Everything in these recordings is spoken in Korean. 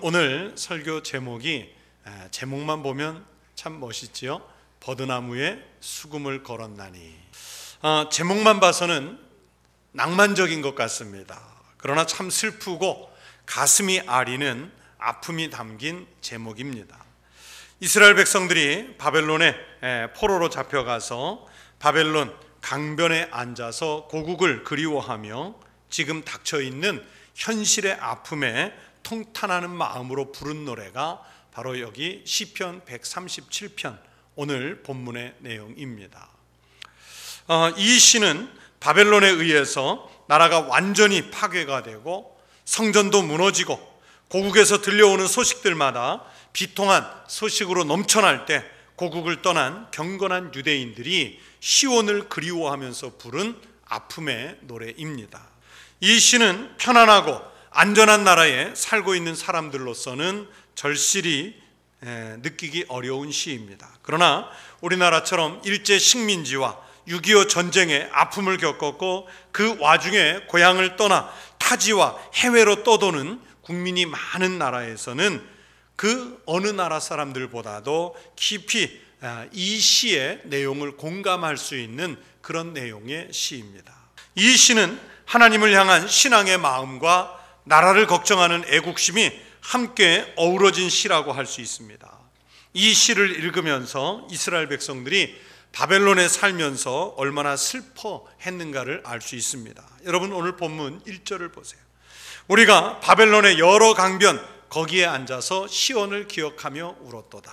오늘 설교 제목만 보면 참 멋있지요. 버드나무에 수금을 걸었나니. 제목만 봐서는 낭만적인 것 같습니다. 그러나 참 슬프고 가슴이 아리는 아픔이 담긴 제목입니다. 이스라엘 백성들이 바벨론에 포로로 잡혀가서 바벨론 강변에 앉아서 고국을 그리워하며 지금 닥쳐있는 현실의 아픔에 통탄하는 마음으로 부른 노래가 바로 여기 시편 137편 오늘 본문의 내용입니다. 이 시는 바벨론에 의해서 나라가 완전히 파괴가 되고 성전도 무너지고 고국에서 들려오는 소식들마다 비통한 소식으로 넘쳐날 때 고국을 떠난 경건한 유대인들이 시온을 그리워하면서 부른 아픔의 노래입니다. 이 시는 편안하고 안전한 나라에 살고 있는 사람들로서는 절실히 느끼기 어려운 시입니다. 그러나 우리나라처럼 일제 식민지와 6.25 전쟁의 아픔을 겪었고 그 와중에 고향을 떠나 타지와 해외로 떠도는 국민이 많은 나라에서는 그 어느 나라 사람들보다도 깊이 이 시의 내용을 공감할 수 있는 그런 내용의 시입니다. 이 시는 하나님을 향한 신앙의 마음과 나라를 걱정하는 애국심이 함께 어우러진 시라고 할 수 있습니다. 이 시를 읽으면서 이스라엘 백성들이 바벨론에 살면서 얼마나 슬퍼했는가를 알 수 있습니다. 여러분 오늘 본문 1절을 보세요. 우리가 바벨론의 여러 강변 거기에 앉아서 시온을 기억하며 울었도다.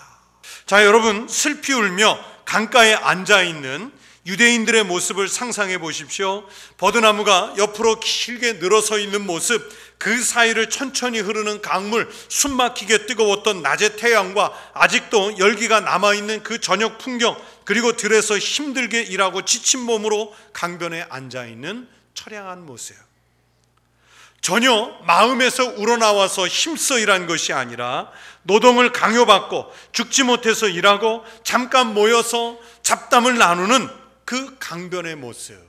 자, 여러분 슬피 울며 강가에 앉아있는 유대인들의 모습을 상상해 보십시오. 버드나무가 옆으로 길게 늘어서 있는 모습, 그 사이를 천천히 흐르는 강물, 숨막히게 뜨거웠던 낮의 태양과 아직도 열기가 남아있는 그 저녁 풍경, 그리고 들에서 힘들게 일하고 지친 몸으로 강변에 앉아있는 처량한 모습. 전혀 마음에서 우러나와서 힘써 일한 것이 아니라 노동을 강요받고 죽지 못해서 일하고 잠깐 모여서 잡담을 나누는 그 강변의 모습,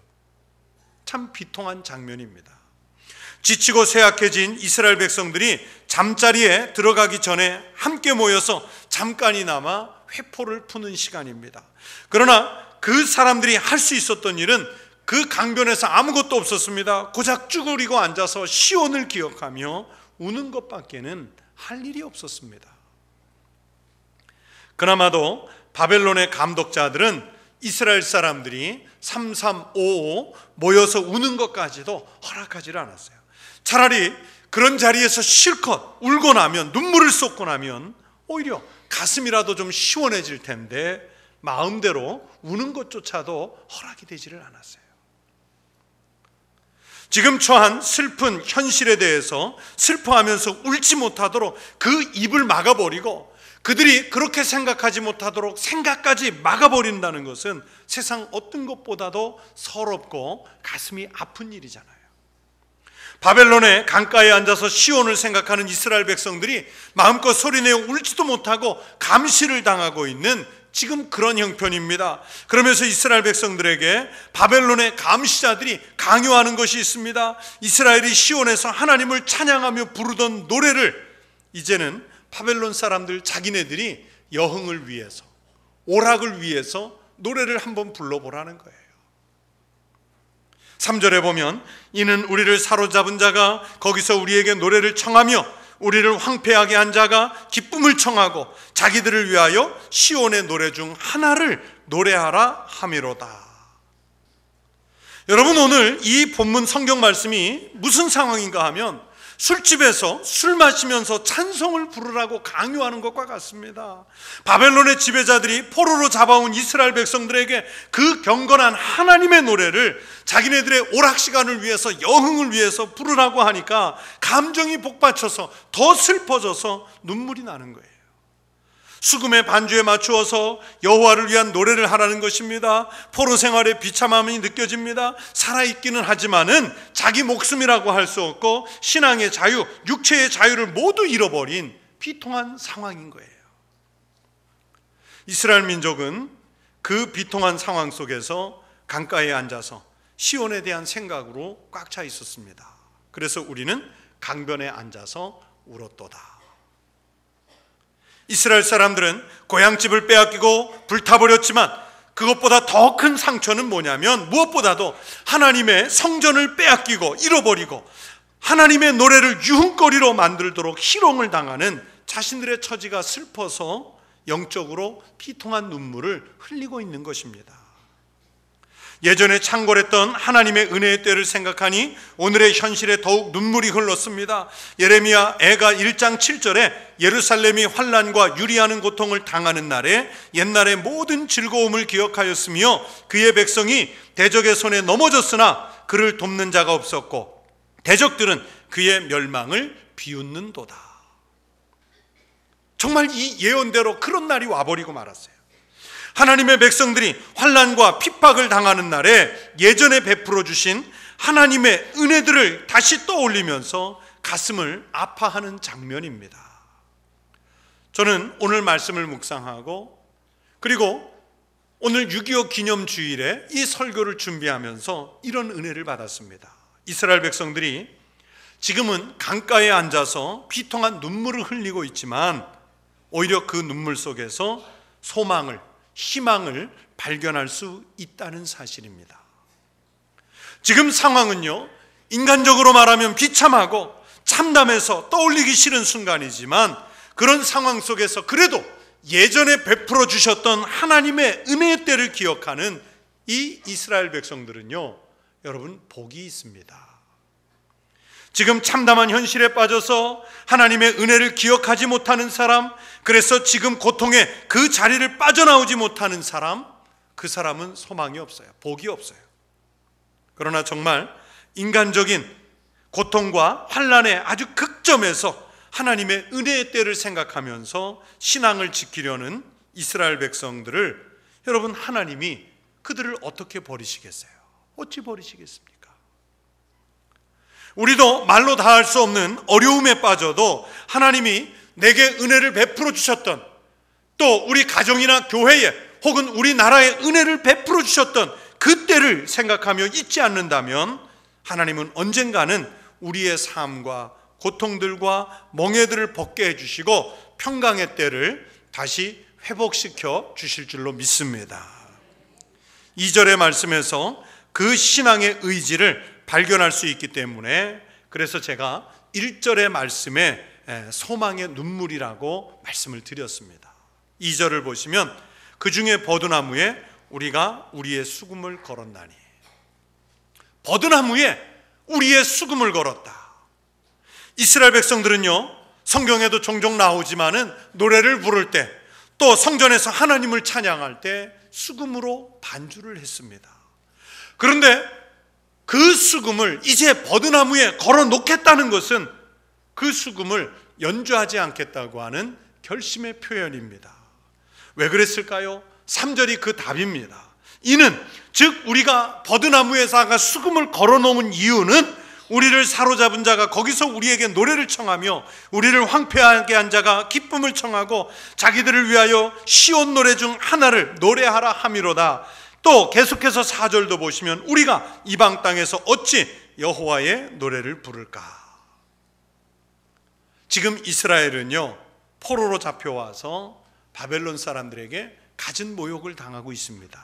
참 비통한 장면입니다. 지치고 쇠약해진 이스라엘 백성들이 잠자리에 들어가기 전에 함께 모여서 잠깐이나마 회포를 푸는 시간입니다. 그러나 그 사람들이 할 수 있었던 일은 그 강변에서 아무것도 없었습니다. 고작 쭈그리고 앉아서 시온을 기억하며 우는 것밖에는 할 일이 없었습니다. 그나마도 바벨론의 감독자들은 이스라엘 사람들이 3355 모여서 우는 것까지도 허락하지 않았어요. 차라리 그런 자리에서 실컷 울고 나면, 눈물을 쏟고 나면 오히려 가슴이라도 좀 시원해질 텐데 마음대로 우는 것조차도 허락이 되지를 않았어요. 지금 처한 슬픈 현실에 대해서 슬퍼하면서 울지 못하도록 그 입을 막아버리고 그들이 그렇게 생각하지 못하도록 생각까지 막아버린다는 것은 세상 어떤 것보다도 서럽고 가슴이 아픈 일이잖아요. 바벨론의 강가에 앉아서 시온을 생각하는 이스라엘 백성들이 마음껏 소리내어 울지도 못하고 감시를 당하고 있는 지금 그런 형편입니다. 그러면서 이스라엘 백성들에게 바벨론의 감시자들이 강요하는 것이 있습니다. 이스라엘이 시온에서 하나님을 찬양하며 부르던 노래를 이제는 바벨론 사람들 자기네들이 여흥을 위해서, 오락을 위해서 노래를 한번 불러보라는 거예요. 3절에 보면 이는 우리를 사로잡은 자가 거기서 우리에게 노래를 청하며 우리를 황폐하게 한 자가 기쁨을 청하고 자기들을 위하여 시온의 노래 중 하나를 노래하라 함이로다. 여러분 오늘 이 본문 성경 말씀이 무슨 상황인가 하면 술집에서 술 마시면서 찬송을 부르라고 강요하는 것과 같습니다. 바벨론의 지배자들이 포로로 잡아온 이스라엘 백성들에게 그 경건한 하나님의 노래를 자기네들의 오락시간을 위해서, 여흥을 위해서 부르라고 하니까 감정이 복받쳐서 더 슬퍼져서 눈물이 나는 거예요. 수금의 반주에 맞추어서 여호와를 위한 노래를 하라는 것입니다. 포로 생활의 비참함이 느껴집니다. 살아있기는 하지만은 자기 목숨이라고 할 수 없고 신앙의 자유, 육체의 자유를 모두 잃어버린 비통한 상황인 거예요. 이스라엘 민족은 그 비통한 상황 속에서 강가에 앉아서 시온에 대한 생각으로 꽉 차 있었습니다. 그래서 우리는 강변에 앉아서 울었도다. 이스라엘 사람들은 고향집을 빼앗기고 불타버렸지만 그것보다 더 큰 상처는 뭐냐면 무엇보다도 하나님의 성전을 빼앗기고 잃어버리고 하나님의 노래를 유흥거리로 만들도록 희롱을 당하는 자신들의 처지가 슬퍼서 영적으로 비통한 눈물을 흘리고 있는 것입니다. 예전에 창궐했던 하나님의 은혜의 때를 생각하니 오늘의 현실에 더욱 눈물이 흘렀습니다. 예레미야 애가 1장 7절에 예루살렘이 환난과 유리하는 고통을 당하는 날에 옛날의 모든 즐거움을 기억하였으며 그의 백성이 대적의 손에 넘어졌으나 그를 돕는 자가 없었고 대적들은 그의 멸망을 비웃는도다. 정말 이 예언대로 그런 날이 와버리고 말았어요. 하나님의 백성들이 환난과 핍박을 당하는 날에 예전에 베풀어 주신 하나님의 은혜들을 다시 떠올리면서 가슴을 아파하는 장면입니다. 저는 오늘 말씀을 묵상하고 그리고 오늘 6.25 기념주일에 이 설교를 준비하면서 이런 은혜를 받았습니다. 이스라엘 백성들이 지금은 강가에 앉아서 비통한 눈물을 흘리고 있지만 오히려 그 눈물 속에서 소망을, 희망을 발견할 수 있다는 사실입니다. 지금 상황은요, 인간적으로 말하면 비참하고 참담해서 떠올리기 싫은 순간이지만 그런 상황 속에서 그래도 예전에 베풀어 주셨던 하나님의 은혜의 때를 기억하는 이 이스라엘 백성들은요, 여러분 복이 있습니다. 지금 참담한 현실에 빠져서 하나님의 은혜를 기억하지 못하는 사람, 그래서 지금 고통의 그 자리를 빠져나오지 못하는 사람, 그 사람은 소망이 없어요. 복이 없어요. 그러나 정말 인간적인 고통과 환난의 아주 극점에서 하나님의 은혜의 때를 생각하면서 신앙을 지키려는 이스라엘 백성들을 여러분 하나님이 그들을 어떻게 버리시겠어요? 어찌 버리시겠습니까? 우리도 말로 다 할 수 없는 어려움에 빠져도 하나님이 내게 은혜를 베풀어 주셨던, 또 우리 가정이나 교회에 혹은 우리나라에 은혜를 베풀어 주셨던 그때를 생각하며 잊지 않는다면 하나님은 언젠가는 우리의 삶과 고통들과 멍에들을 벗게 해주시고 평강의 때를 다시 회복시켜 주실 줄로 믿습니다. 2절의 말씀에서 그 신앙의 의지를 발견할 수 있기 때문에 그래서 제가 1절의 말씀에 소망의 눈물이라고 말씀을 드렸습니다. 2절을 보시면 그 중에 버드나무에 우리가 우리의 수금을 걸었나니, 버드나무에 우리의 수금을 걸었다. 이스라엘 백성들은요, 성경에도 종종 나오지만은 노래를 부를 때 또 성전에서 하나님을 찬양할 때 수금으로 반주를 했습니다. 그런데 그 수금을 이제 버드나무에 걸어 놓겠다는 것은 그 수금을 연주하지 않겠다고 하는 결심의 표현입니다. 왜 그랬을까요? 3절이 그 답입니다. 이는 즉 우리가 버드나무에다가 수금을 걸어 놓은 이유는 우리를 사로잡은 자가 거기서 우리에게 노래를 청하며 우리를 황폐하게 한 자가 기쁨을 청하고 자기들을 위하여 시온 노래 중 하나를 노래하라 함이로다. 또 계속해서 4절도 보시면 우리가 이방 땅에서 어찌 여호와의 노래를 부를까. 지금 이스라엘은요, 포로로 잡혀와서 바벨론 사람들에게 갖은 모욕을 당하고 있습니다.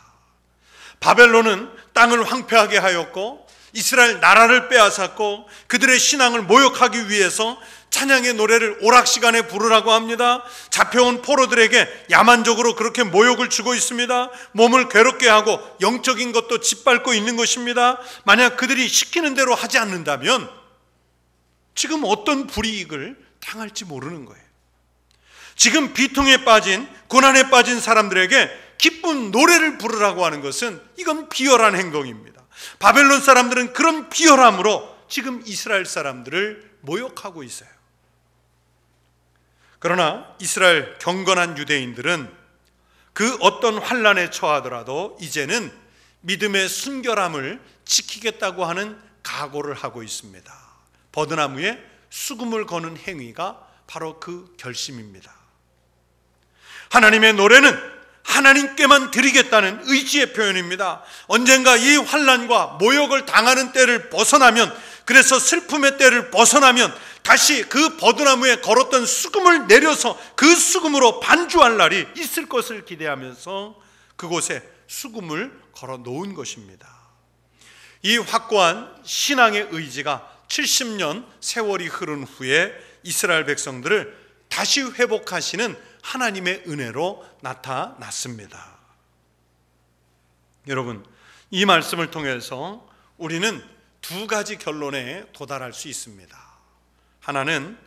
바벨론은 땅을 황폐하게 하였고 이스라엘 나라를 빼앗았고 그들의 신앙을 모욕하기 위해서 찬양의 노래를 오락시간에 부르라고 합니다. 잡혀온 포로들에게 야만적으로 그렇게 모욕을 주고 있습니다. 몸을 괴롭게 하고 영적인 것도 짓밟고 있는 것입니다. 만약 그들이 시키는 대로 하지 않는다면 지금 어떤 불이익을 당할지 모르는 거예요. 지금 비통에 빠진, 고난에 빠진 사람들에게 기쁜 노래를 부르라고 하는 것은 이건 비열한 행동입니다. 바벨론 사람들은 그런 비열함으로 지금 이스라엘 사람들을 모욕하고 있어요. 그러나 이스라엘 경건한 유대인들은 그 어떤 환난에 처하더라도 이제는 믿음의 순결함을 지키겠다고 하는 각오를 하고 있습니다. 버드나무에 수금을 거는 행위가 바로 그 결심입니다. 하나님의 노래는 하나님께만 드리겠다는 의지의 표현입니다. 언젠가 이 환난과 모욕을 당하는 때를 벗어나면, 그래서 슬픔의 때를 벗어나면 다시 그 버드나무에 걸었던 수금을 내려서 그 수금으로 반주할 날이 있을 것을 기대하면서 그곳에 수금을 걸어 놓은 것입니다. 이 확고한 신앙의 의지가 70년 세월이 흐른 후에 이스라엘 백성들을 다시 회복하시는 하나님의 은혜로 나타났습니다. 여러분, 이 말씀을 통해서 우리는 두 가지 결론에 도달할 수 있습니다. 하나는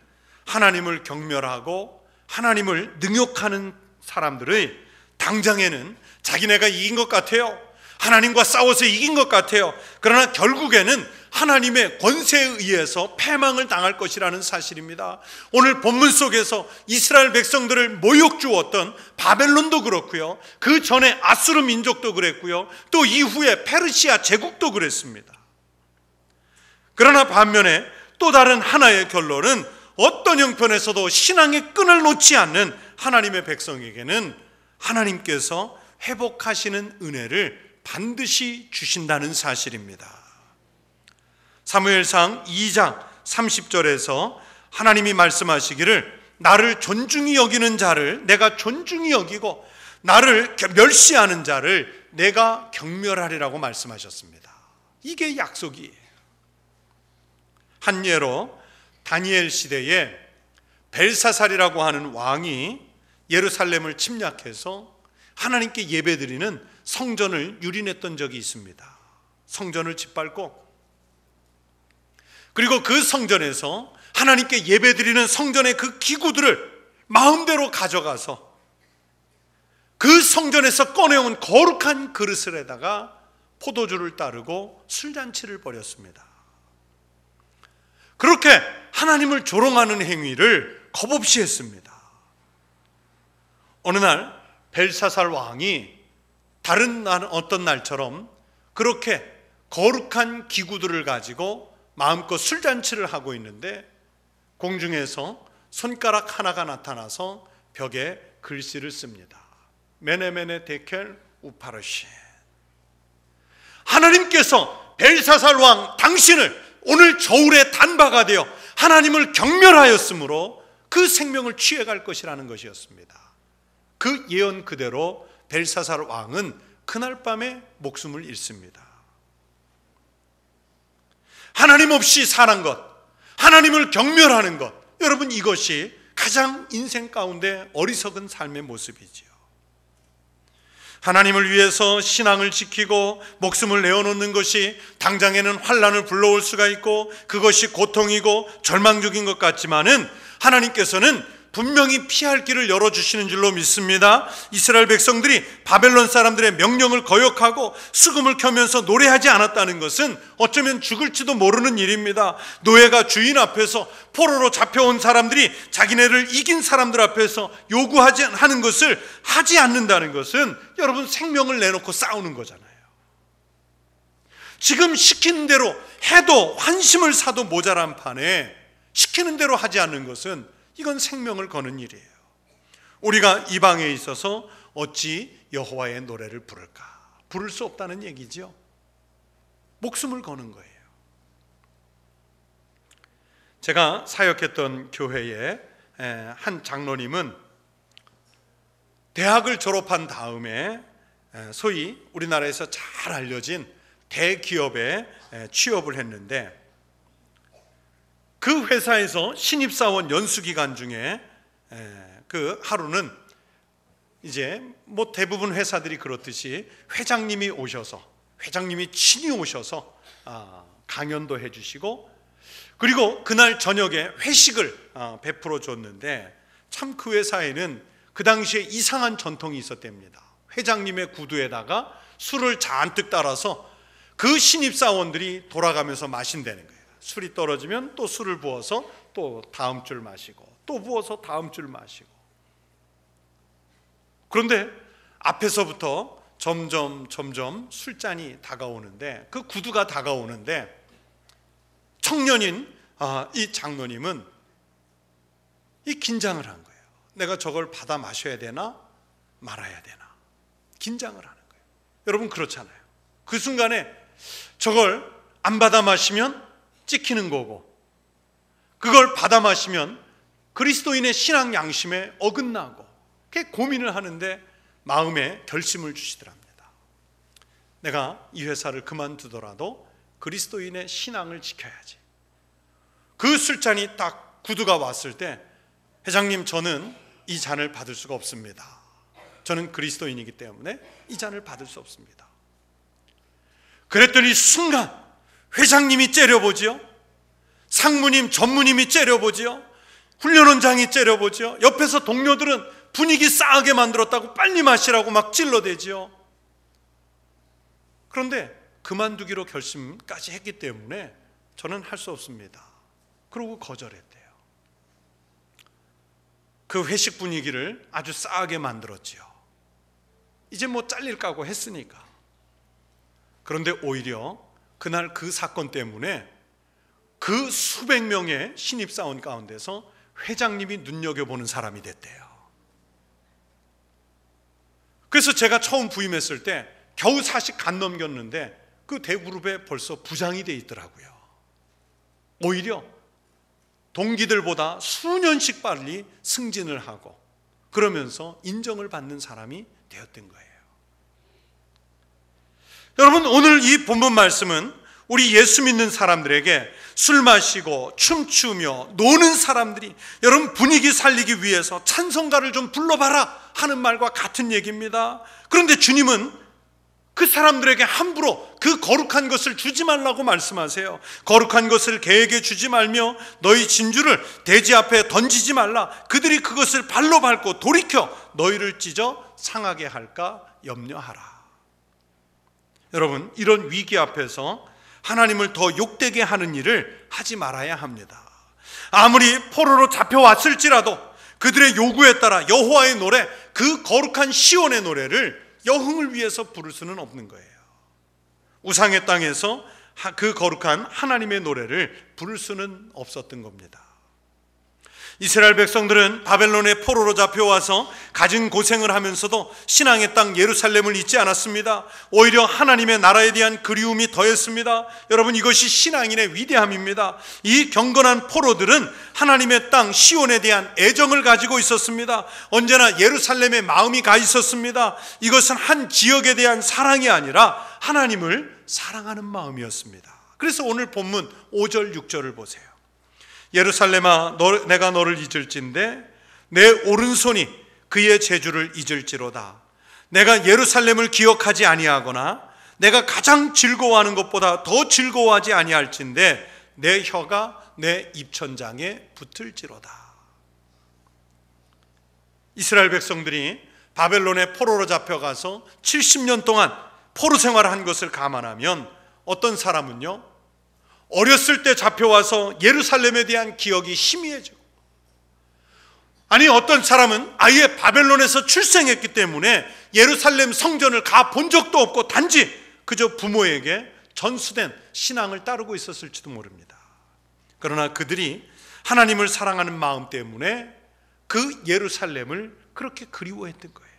하나님을 경멸하고 하나님을 능욕하는 사람들의 당장에는 자기네가 이긴 것 같아요. 하나님과 싸워서 이긴 것 같아요. 그러나 결국에는 하나님의 권세에 의해서 패망을 당할 것이라는 사실입니다. 오늘 본문 속에서 이스라엘 백성들을 모욕 주었던 바벨론도 그렇고요, 그 전에 아수르 민족도 그랬고요, 또 이후에 페르시아 제국도 그랬습니다. 그러나 반면에 또 다른 하나의 결론은 어떤 형편에서도 신앙의 끈을 놓지 않는 하나님의 백성에게는 하나님께서 회복하시는 은혜를 반드시 주신다는 사실입니다. 사무엘상 2장 30절에서 하나님이 말씀하시기를 나를 존중히 여기는 자를 내가 존중히 여기고 나를 멸시하는 자를 내가 경멸하리라고 말씀하셨습니다. 이게 약속이에요. 한 예로 다니엘 시대에 벨사살이라고 하는 왕이 예루살렘을 침략해서 하나님께 예배드리는 성전을 유린했던 적이 있습니다. 성전을 짓밟고, 그리고 그 성전에서 하나님께 예배드리는 성전의 그 기구들을 마음대로 가져가서 그 성전에서 꺼내온 거룩한 그릇을에다가 포도주를 따르고 술잔치를 벌였습니다. 그렇게 하나님을 조롱하는 행위를 겁없이 했습니다. 어느 날 벨사살 왕이 다른 어떤 날처럼 그렇게 거룩한 기구들을 가지고 마음껏 술잔치를 하고 있는데 공중에서 손가락 하나가 나타나서 벽에 글씨를 씁니다. 메네메네 데켈 우파르시. 하나님께서 벨사살 왕 당신을 오늘 저울의 단바가 되어 하나님을 경멸하였으므로 그 생명을 취해갈 것이라는 것이었습니다. 그 예언 그대로 벨사살 왕은 그날 밤에 목숨을 잃습니다. 하나님 없이 사는 것, 하나님을 경멸하는 것, 여러분 이것이 가장 인생 가운데 어리석은 삶의 모습이지요. 하나님을 위해서 신앙을 지키고 목숨을 내어놓는 것이 당장에는 환난을 불러올 수가 있고 그것이 고통이고 절망적인 것 같지만은 하나님께서는 분명히 피할 길을 열어주시는 줄로 믿습니다. 이스라엘 백성들이 바벨론 사람들의 명령을 거역하고 수금을 켜면서 노래하지 않았다는 것은 어쩌면 죽을지도 모르는 일입니다. 노예가 주인 앞에서 포로로 잡혀온 사람들이 자기네를 이긴 사람들 앞에서 하는 것을 하지 않는다는 것은 여러분 생명을 내놓고 싸우는 거잖아요. 지금 시키는 대로 해도 환심을 사도 모자란 판에 시키는 대로 하지 않는 것은 이건 생명을 거는 일이에요. 우리가 이 방에 있어서 어찌 여호와의 노래를 부를까? 부를 수 없다는 얘기죠. 목숨을 거는 거예요. 제가 사역했던 교회에 한 장로님은 대학을 졸업한 다음에 소위 우리나라에서 잘 알려진 대기업에 취업을 했는데 그 회사에서 신입사원 연수기간 중에 그 하루는 이제 뭐 대부분 회사들이 그렇듯이 회장님이 오셔서 회장님이 친히 오셔서 강연도 해주시고 그리고 그날 저녁에 회식을 베풀어 줬는데 참 그 회사에는 그 당시에 이상한 전통이 있었답니다. 회장님의 구두에다가 술을 잔뜩 따라서 그 신입사원들이 돌아가면서 마신다는 거예요. 술이 떨어지면 또 술을 부어서 또 다음 줄 마시고 또 부어서 다음 줄 마시고. 그런데 앞에서부터 점점 술잔이 다가오는데 그 구두가 다가오는데 청년인 이 장로님은 이 긴장을 한 거예요. 내가 저걸 받아 마셔야 되나 말아야 되나 긴장을 하는 거예요. 여러분 그렇잖아요. 그 순간에 저걸 안 받아 마시면 찍히는 거고 그걸 받아 마시면 그리스도인의 신앙 양심에 어긋나고 그렇게 고민을 하는데 마음에 결심을 주시더랍니다. 내가 이 회사를 그만두더라도 그리스도인의 신앙을 지켜야지. 그 술잔이 딱 구두가 왔을 때, 회장님, 저는 이 잔을 받을 수가 없습니다. 저는 그리스도인이기 때문에 이 잔을 받을 수 없습니다. 그랬더니 순간 회장님이 째려보지요, 상무님, 전무님이 째려보지요, 훈련원장이 째려보지요, 옆에서 동료들은 분위기 싸하게 만들었다고 빨리 마시라고 막 찔러대지요. 그런데 그만두기로 결심까지 했기 때문에 저는 할 수 없습니다. 그러고 거절했대요. 그 회식 분위기를 아주 싸하게 만들었지요. 이제 뭐 잘릴까고 했으니까. 그런데 오히려 그날 그 사건 때문에 그 수백 명의 신입사원 가운데서 회장님이 눈여겨보는 사람이 됐대요. 그래서 제가 처음 부임했을 때 겨우 40 간 넘겼는데 그 대그룹에 벌써 부장이 돼 있더라고요. 오히려 동기들보다 수년씩 빨리 승진을 하고 그러면서 인정을 받는 사람이 되었던 거예요. 여러분, 오늘 이 본문 말씀은 우리 예수 믿는 사람들에게 술 마시고 춤추며 노는 사람들이 여러분 분위기 살리기 위해서 찬송가를 좀 불러봐라 하는 말과 같은 얘기입니다. 그런데 주님은 그 사람들에게 함부로 그 거룩한 것을 주지 말라고 말씀하세요. 거룩한 것을 개에게 주지 말며 너희 진주를 돼지 앞에 던지지 말라. 그들이 그것을 발로 밟고 돌이켜 너희를 찢어 상하게 할까 염려하라. 여러분, 이런 위기 앞에서 하나님을 더 욕되게 하는 일을 하지 말아야 합니다. 아무리 포로로 잡혀왔을지라도 그들의 요구에 따라 여호와의 노래, 그 거룩한 시온의 노래를 여흥을 위해서 부를 수는 없는 거예요. 우상의 땅에서 그 거룩한 하나님의 노래를 부를 수는 없었던 겁니다. 이스라엘 백성들은 바벨론의 포로로 잡혀와서 가진 고생을 하면서도 신앙의 땅 예루살렘을 잊지 않았습니다. 오히려 하나님의 나라에 대한 그리움이 더했습니다. 여러분, 이것이 신앙인의 위대함입니다. 이 경건한 포로들은 하나님의 땅 시온에 대한 애정을 가지고 있었습니다. 언제나 예루살렘에 마음이 가 있었습니다. 이것은 한 지역에 대한 사랑이 아니라 하나님을 사랑하는 마음이었습니다. 그래서 오늘 본문 5절 6절을 보세요. 예루살렘아, 내가 너를 잊을진데 내 오른손이 그의 재주를 잊을지로다. 내가 예루살렘을 기억하지 아니하거나 내가 가장 즐거워하는 것보다 더 즐거워하지 아니할진데 내 혀가 내 입천장에 붙을지로다. 이스라엘 백성들이 바벨론의 포로로 잡혀가서 70년 동안 포로 생활한 것을 감안하면 어떤 사람은요, 어렸을 때 잡혀와서 예루살렘에 대한 기억이 희미해지고, 아니 어떤 사람은 아예 바벨론에서 출생했기 때문에 예루살렘 성전을 가본 적도 없고 단지 그저 부모에게 전수된 신앙을 따르고 있었을지도 모릅니다. 그러나 그들이 하나님을 사랑하는 마음 때문에 그 예루살렘을 그렇게 그리워했던 거예요.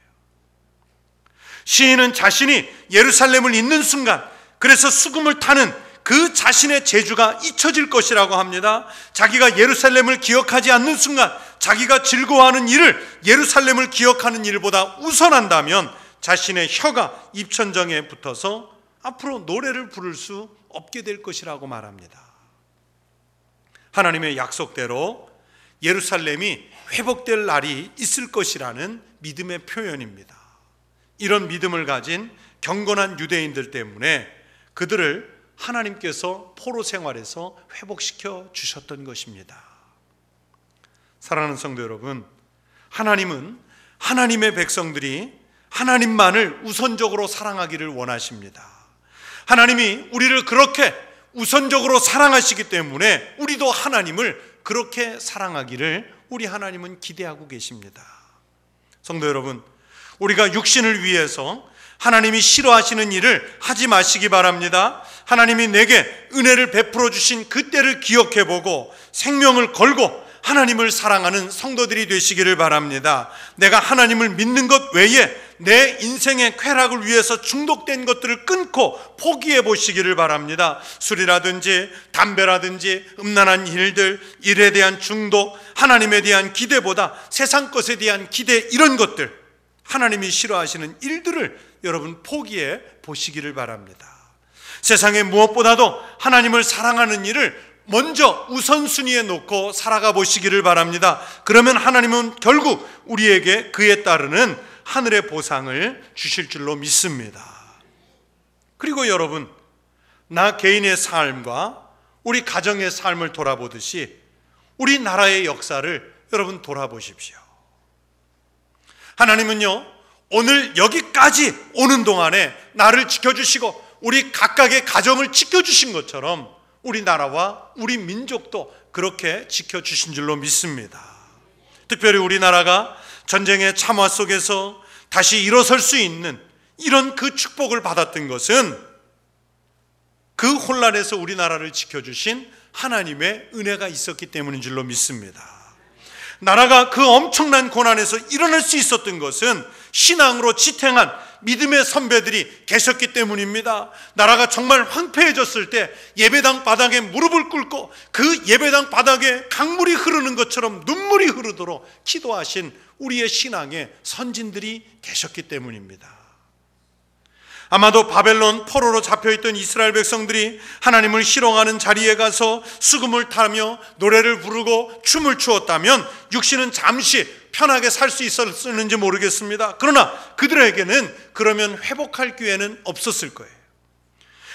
시인은 자신이 예루살렘을 잊는 순간, 그래서 수금을 타는 그 자신의 재주가 잊혀질 것이라고 합니다. 자기가 예루살렘을 기억하지 않는 순간 자기가 즐거워하는 일을 예루살렘을 기억하는 일보다 우선한다면 자신의 혀가 입천장에 붙어서 앞으로 노래를 부를 수 없게 될 것이라고 말합니다. 하나님의 약속대로 예루살렘이 회복될 날이 있을 것이라는 믿음의 표현입니다. 이런 믿음을 가진 경건한 유대인들 때문에 그들을 하나님께서 포로 생활에서 회복시켜 주셨던 것입니다. 사랑하는 성도 여러분, 하나님은 하나님의 백성들이 하나님만을 우선적으로 사랑하기를 원하십니다. 하나님이 우리를 그렇게 우선적으로 사랑하시기 때문에 우리도 하나님을 그렇게 사랑하기를 우리 하나님은 기대하고 계십니다. 성도 여러분, 우리가 육신을 위해서 하나님이 싫어하시는 일을 하지 마시기 바랍니다. 하나님이 내게 은혜를 베풀어 주신 그때를 기억해보고 생명을 걸고 하나님을 사랑하는 성도들이 되시기를 바랍니다. 내가 하나님을 믿는 것 외에 내 인생의 쾌락을 위해서 중독된 것들을 끊고 포기해 보시기를 바랍니다. 술이라든지 담배라든지 음란한 일들, 일에 대한 중독, 하나님에 대한 기대보다 세상 것에 대한 기대, 이런 것들, 하나님이 싫어하시는 일들을 여러분 포기해 보시기를 바랍니다. 세상에 무엇보다도 하나님을 사랑하는 일을 먼저 우선순위에 놓고 살아가 보시기를 바랍니다. 그러면 하나님은 결국 우리에게 그에 따르는 하늘의 보상을 주실 줄로 믿습니다. 그리고 여러분, 나 개인의 삶과 우리 가정의 삶을 돌아보듯이 우리나라의 역사를 여러분 돌아보십시오. 하나님은요, 오늘 여기까지 오는 동안에 나를 지켜주시고 우리 각각의 가정을 지켜주신 것처럼 우리나라와 우리 민족도 그렇게 지켜주신 줄로 믿습니다. 특별히 우리나라가 전쟁의 참화 속에서 다시 일어설 수 있는 이런 그 축복을 받았던 것은 그 혼란에서 우리나라를 지켜주신 하나님의 은혜가 있었기 때문인 줄로 믿습니다. 나라가 그 엄청난 고난에서 일어날 수 있었던 것은 신앙으로 지탱한 믿음의 선배들이 계셨기 때문입니다. 나라가 정말 황폐해졌을 때 예배당 바닥에 무릎을 꿇고 그 예배당 바닥에 강물이 흐르는 것처럼 눈물이 흐르도록 기도하신 우리의 신앙의 선진들이 계셨기 때문입니다. 아마도 바벨론 포로로 잡혀있던 이스라엘 백성들이 하나님을 희롱하는 자리에 가서 수금을 타며 노래를 부르고 춤을 추었다면 육신은 잠시 편하게 살 수 있었는지 모르겠습니다. 그러나 그들에게는 그러면 회복할 기회는 없었을 거예요.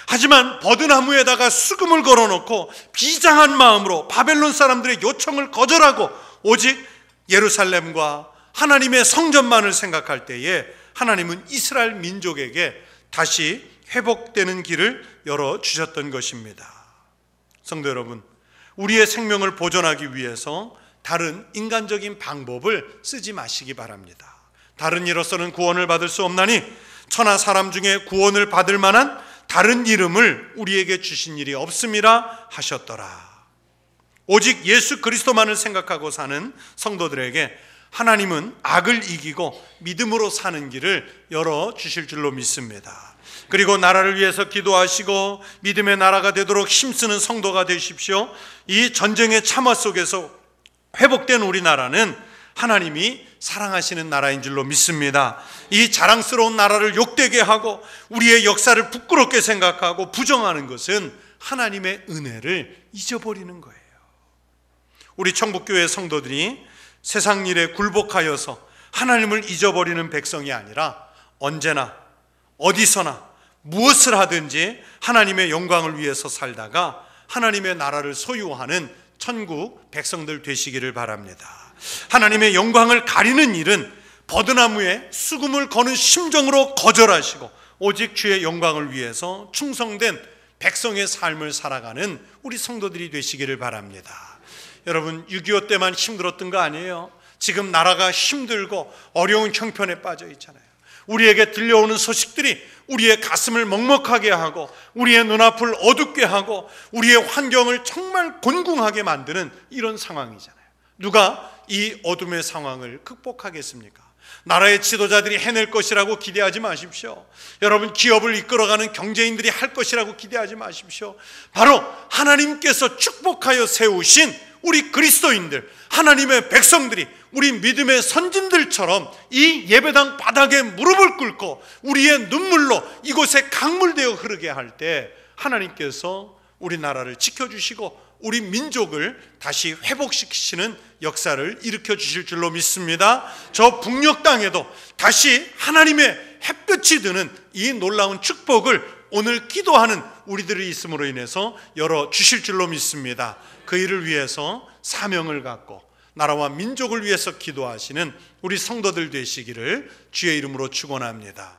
하지만 버드나무에다가 수금을 걸어놓고 비장한 마음으로 바벨론 사람들의 요청을 거절하고 오직 예루살렘과 하나님의 성전만을 생각할 때에 하나님은 이스라엘 민족에게 다시 회복되는 길을 열어주셨던 것입니다. 성도 여러분, 우리의 생명을 보존하기 위해서 다른 인간적인 방법을 쓰지 마시기 바랍니다. 다른 이로서는 구원을 받을 수 없나니 천하 사람 중에 구원을 받을 만한 다른 이름을 우리에게 주신 일이 없음이라 하셨더라. 오직 예수 그리스도만을 생각하고 사는 성도들에게 하나님은 악을 이기고 믿음으로 사는 길을 열어주실 줄로 믿습니다. 그리고 나라를 위해서 기도하시고 믿음의 나라가 되도록 힘쓰는 성도가 되십시오. 이 전쟁의 참화 속에서 회복된 우리나라는 하나님이 사랑하시는 나라인 줄로 믿습니다. 이 자랑스러운 나라를 욕되게 하고 우리의 역사를 부끄럽게 생각하고 부정하는 것은 하나님의 은혜를 잊어버리는 거예요. 우리 청북교회 성도들이 세상 일에 굴복하여서 하나님을 잊어버리는 백성이 아니라 언제나 어디서나 무엇을 하든지 하나님의 영광을 위해서 살다가 하나님의 나라를 소유하는 천국 백성들 되시기를 바랍니다. 하나님의 영광을 가리는 일은 버드나무에 수금을 거는 심정으로 거절하시고 오직 주의 영광을 위해서 충성된 백성의 삶을 살아가는 우리 성도들이 되시기를 바랍니다. 여러분, 6.25 때만 힘들었던 거 아니에요. 지금 나라가 힘들고 어려운 형편에 빠져 있잖아요. 우리에게 들려오는 소식들이 우리의 가슴을 먹먹하게 하고 우리의 눈앞을 어둡게 하고 우리의 환경을 정말 곤궁하게 만드는 이런 상황이잖아요. 누가 이 어둠의 상황을 극복하겠습니까? 나라의 지도자들이 해낼 것이라고 기대하지 마십시오. 여러분, 기업을 이끌어가는 경제인들이 할 것이라고 기대하지 마십시오. 바로 하나님께서 축복하여 세우신 우리 그리스도인들, 하나님의 백성들이 우리 믿음의 선진들처럼 이 예배당 바닥에 무릎을 꿇고 우리의 눈물로 이곳에 강물되어 흐르게 할 때 하나님께서 우리나라를 지켜주시고 우리 민족을 다시 회복시키시는 역사를 일으켜 주실 줄로 믿습니다. 저 북녘 땅에도 다시 하나님의 햇볕이 드는 이 놀라운 축복을 오늘 기도하는 우리들이 있음으로 인해서 열어주실 줄로 믿습니다. 그 일을 위해서 사명을 갖고 나라와 민족을 위해서 기도하시는 우리 성도들 되시기를 주의 이름으로 축원합니다.